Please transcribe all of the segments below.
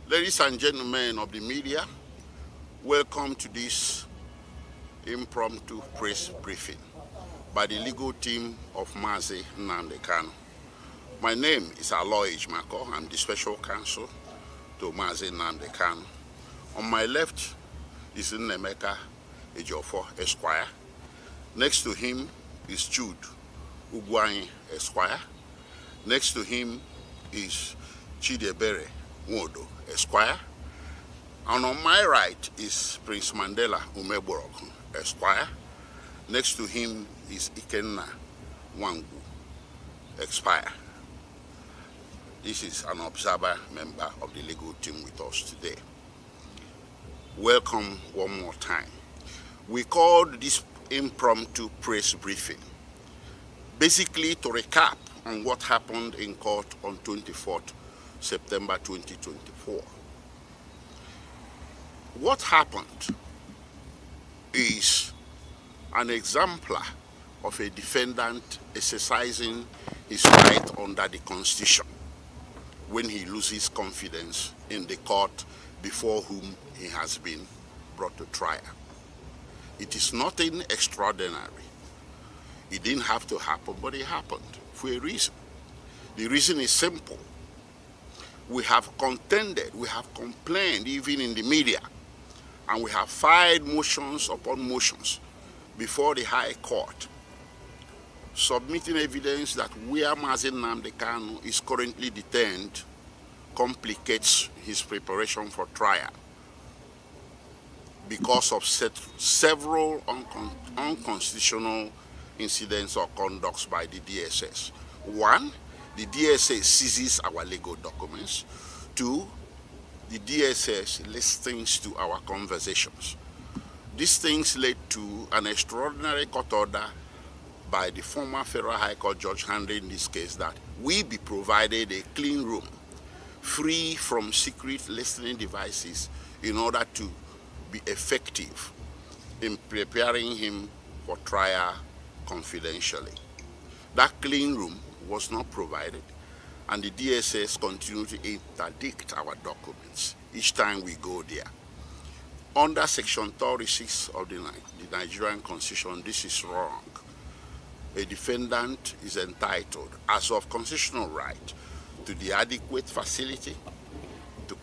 Ladies and gentlemen of the media, welcome to this impromptu press briefing by the legal team of Mazi Nnamdi Kanu. My name is Aloy Ijmako. I'm the special counsel to Mazi Nnamdi Kanu. On my left is Nnemeka Ejiofor Esquire. Next to him is Jude Ugwanyi Esquire. Next to him is Chidiebere Nwodo Esquire. And on my right is Prince Mandela Umeboroku Esquire. Next to him is Ikenna Wangu Esquire. This is an observer member of the legal team with us today. Welcome one more time. We called this impromptu press briefing basically to recap on what happened in court on 24th September 2024. What happened is an exemplar of a defendant exercising his right under the Constitution when he loses confidence in the court before whom he has been brought to trial. It is nothing extraordinary. It didn't have to happen, but it happened for a reason. The reason is simple. We have contended, we have complained even in the media, and we have filed motions upon motions before the High Court, submitting evidence that where Mazi Nnamdi Kanu is currently detained complicates his preparation for trial because of several unconstitutional incidents or conducts by the DSS. One, the DSS seizes our legal documents. Two, the DSS listens to our conversations. These things led to an extraordinary court order by the former Federal High Court judge handling this case that we be provided a clean room free from secret listening devices in order to be effective in preparing him for trial confidentially. That clean room was not provided, and the DSS continued to interdict our documents each time we go there. Under Section 36 of the Nigerian Constitution, this is wrong. A defendant is entitled, as of constitutional right, to the adequate facility to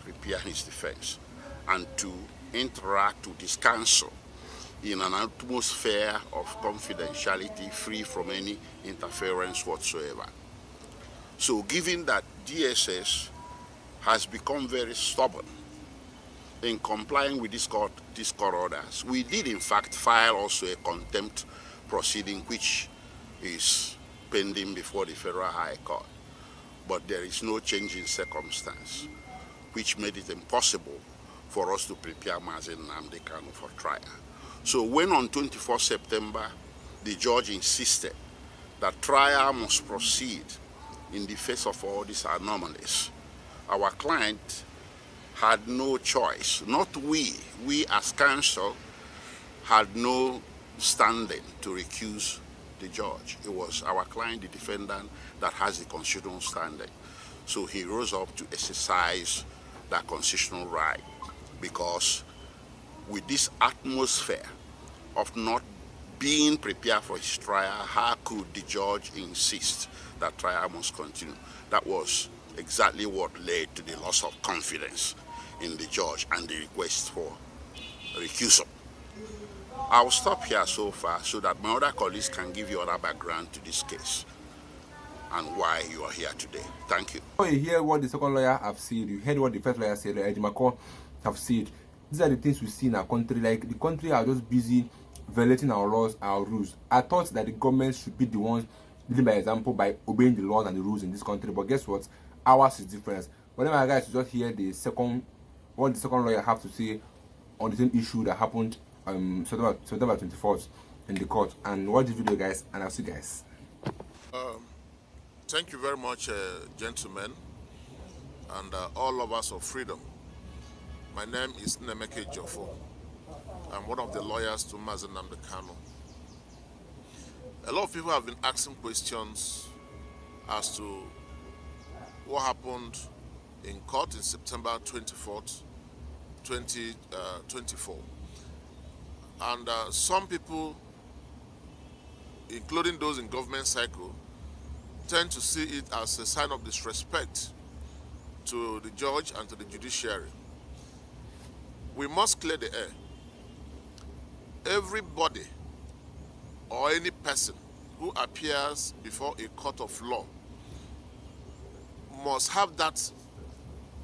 prepare his defense, and to interact with his counsel in an atmosphere of confidentiality free from any interference whatsoever. So given that DSS has become very stubborn in complying with these court orders, we did in fact file also a contempt proceeding which is pending before the Federal High Court. But there is no change in circumstance which made it impossible for us to prepare Mazi Nnamdi Kanu for trial. So when on 24 September, the judge insisted that trial must proceed in the face of all these anomalies, our client had no choice. Not we as counsel had no standing to recuse the judge. It was our client, the defendant, that has the constitutional standing. So he rose up to exercise that constitutional right, because with this atmosphere of not being prepared for his trial, how could the judge insist that trial must continue? That was exactly what led to the loss of confidence in the judge and the request for recusal. I'll stop here so far so that my other colleagues can give you other background to this case and why you are here today. Thank you. You hear what the second lawyer have said, you heard what the first lawyer said, Ejimako have said. These are the things we see in our country. Like, the country are just busy violating our laws, our rules. I thought that the government should be the ones leading by example by obeying the laws and the rules in this country. But guess what? Ours is different. Whenever I guys just hear what the second lawyer have to say on the same issue that happened September 24th in the court. And watch the video, guys, and I'll see you guys. Thank you very much, gentlemen, and all lovers of freedom. My name is Nnamdi Ejiofor. I'm one of the lawyers to Mazi Nnamdi Kanu. A lot of people have been asking questions as to what happened in court in September 24th, 2024. And some people, including those in government cycle, tend to see it as a sign of disrespect to the judge and to the judiciary. We must clear the air. Everybody or any person who appears before a court of law must have that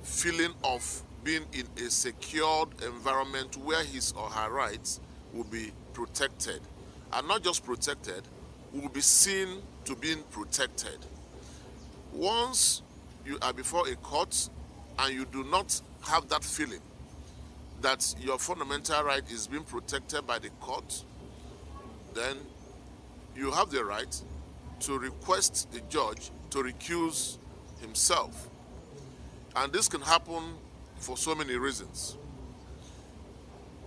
feeling of being in a secured environment where his or her rights will be protected. And not just protected, will be seen to being protected. Once you are before a court and you do not have that feeling that your fundamental right is being protected by the court, then you have the right to request the judge to recuse himself. And this can happen for so many reasons.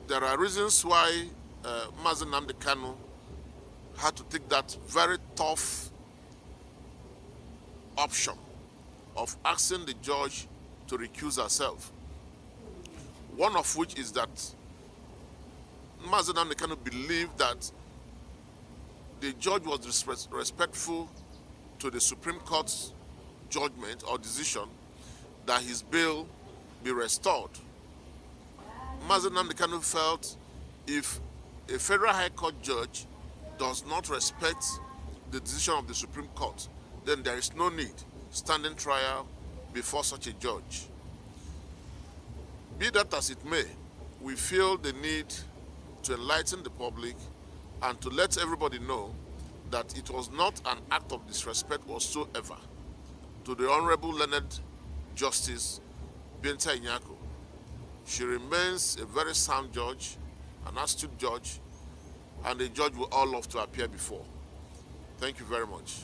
There are reasons why Nnamdi Kanu had to take that very tough option of asking the judge to recuse herself. One of which is that Nnamdi Kanu believed that the judge was respectful to the Supreme Court's judgment or decision that his bail be restored. Nnamdi Kanu felt if a federal high court judge does not respect the decision of the Supreme Court, then there is no need standing trial before such a judge. Be that as it may, we feel the need to enlighten the public and to let everybody know that it was not an act of disrespect whatsoever to the Honorable Learned Justice Binta Inyako. She remains a very sound judge, an astute judge, and a judge we all love to appear before. Thank you very much.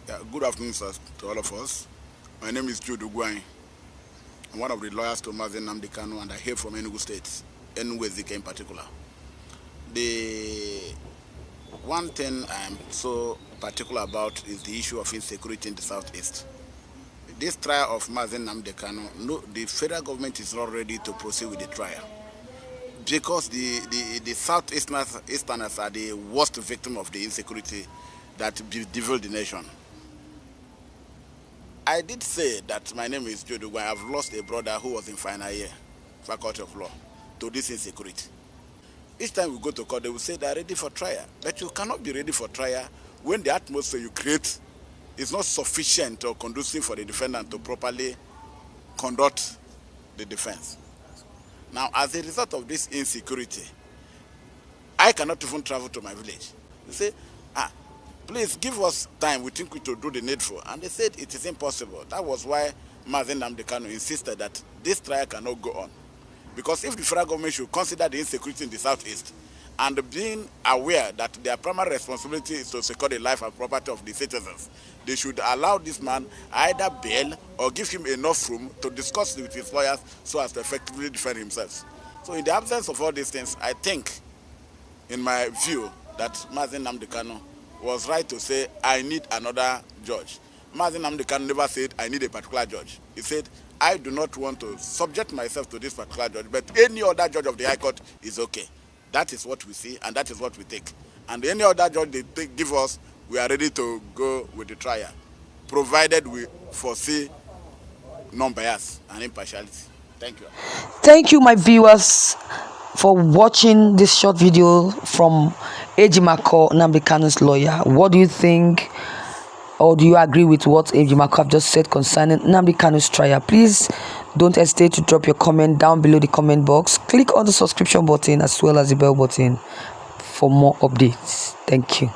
Yeah, good afternoon, sir, to all of us. My name is Jude Ugwai. I'm one of the lawyers to Nnamdi Kanu, and I hail from Enugu State, Enugu Ezike in particular. The one thing I'm so particular about is the issue of insecurity in the southeast. This trial of Nnamdi Kanu, no, the federal government is not ready to proceed with the trial because the southeasterners are the worst victim of the insecurity that bedeviled the nation. I did say that my name is Jodo. I have lost a brother who was in final year, Faculty of Law, to this insecurity. Each time we go to court, they will say they are ready for trial. But you cannot be ready for trial when the atmosphere you create is not sufficient or conducive for the defendant to properly conduct the defense. Now, as a result of this insecurity, I cannot even travel to my village. You say, please give us time, we think we to do the needful. And they said it is impossible. That was why Nnamdi Kanu insisted that this trial cannot go on. Because if the federal government should consider the insecurity in the southeast and being aware that their primary responsibility is to secure the life and property of the citizens, they should allow this man either bail or give him enough room to discuss with his lawyers so as to effectively defend himself. So in the absence of all these things, I think, in my view, that Nnamdi Kanu was right to say, I need another judge. Nnamdi Kanu never said, I need a particular judge. He said, I do not want to subject myself to this particular judge, but any other judge of the High Court is okay. That is what we see, and that is what we take. And any other judge they give us, we are ready to go with the trial, provided we foresee non-bias and impartiality. Thank you. Thank you, my viewers, for watching this short video from Ejimako, Nnamdi Kanu's lawyer. What do you think, or do you agree with what Ejimako have just said concerning Nnamdi Kanu's trial? Please don't hesitate to drop your comment down below the comment box. Click on the subscription button as well as the bell button for more updates. Thank you.